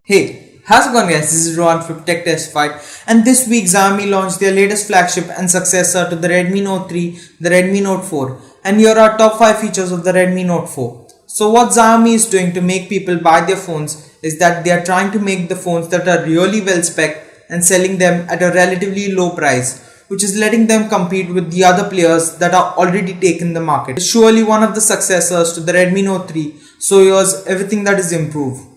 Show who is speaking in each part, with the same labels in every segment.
Speaker 1: Hey, how's it going guys? This is Rohan from Tech Test Fight, and this week Xiaomi launched their latest flagship and successor to the Redmi Note 3, the Redmi Note 4. And here are top 5 features of the Redmi Note 4. So what Xiaomi is doing to make people buy their phones is that they are trying to make the phones that are really well spec and selling them at a relatively low price, which is letting them compete with the other players that are already taking the market. It's surely one of the successors to the Redmi Note 3, so here's everything that is improved.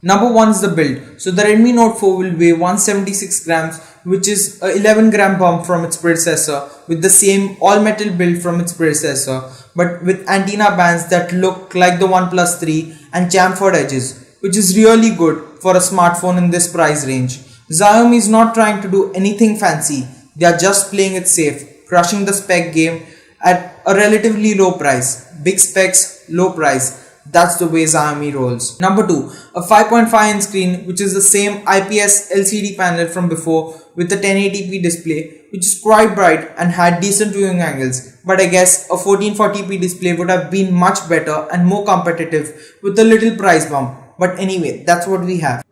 Speaker 1: Number 1 is the build. So the Redmi Note 4 will weigh 176 grams, which is a 11 gram bump from its predecessor, with the same all metal build from its predecessor, but with antenna bands that look like the OnePlus 3 and chamfered edges, which is really good for a smartphone in this price range. Xiaomi is not trying to do anything fancy, they are just playing it safe, crushing the spec game at a relatively low price. Big specs, low price. That's the way Xiaomi rolls. Number 2, a 5.5 inch screen, which is the same IPS LCD panel from before with a 1080p display, which is quite bright and had decent viewing angles. But I guess a 1440p display would have been much better and more competitive with a little price bump. But anyway, that's what we have.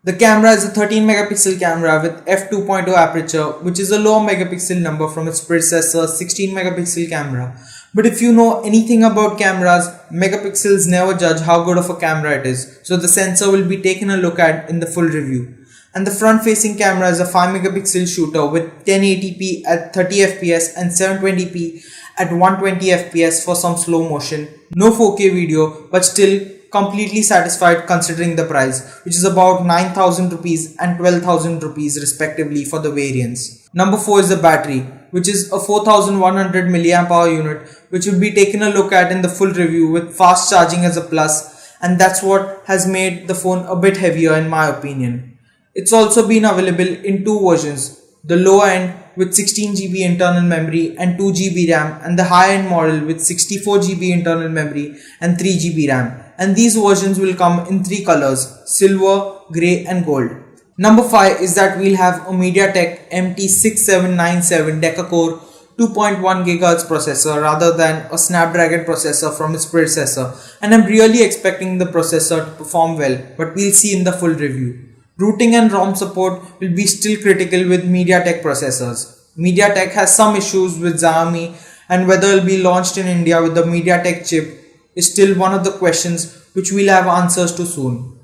Speaker 1: The camera is a 13 megapixel camera with f2.0 aperture, which is a lower megapixel number from its predecessor 16 megapixel camera. But if you know anything about cameras, megapixels never judge how good of a camera it is, so the sensor will be taken a look at in the full review. And the front facing camera is a 5 megapixel shooter with 1080p at 30 fps and 720p at 120 fps for some slow motion. No 4K video, but still completely satisfied considering the price, which is about 9,000 rupees and 12,000 rupees respectively for the variants. Number 4 is the battery, which is a 4100 mAh unit, which will be taken a look at in the full review with fast charging as a plus, and that's what has made the phone a bit heavier in my opinion. It's also been available in two versions, the lower end with 16GB internal memory and 2GB RAM, and the high end model with 64GB internal memory and 3GB RAM. And these versions will come in 3 colors, silver, grey and gold. Number 5 is that we'll have a MediaTek MT6797 deca-core 2.1 GHz processor rather than a Snapdragon processor from its predecessor, and I'm really expecting the processor to perform well, but we'll see in the full review. Rooting and ROM support will be still critical with MediaTek processors. MediaTek has some issues with Xiaomi, and whether it will be launched in India with the MediaTek chip is still one of the questions which we'll have answers to soon.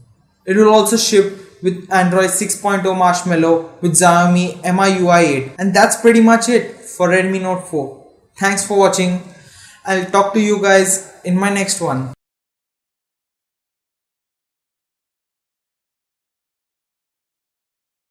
Speaker 1: It will also ship with Android 6.0 Marshmallow with Xiaomi MIUI 8, and that's pretty much it for Redmi Note 4. Thanks for watching. I'll talk to you guys in my next one.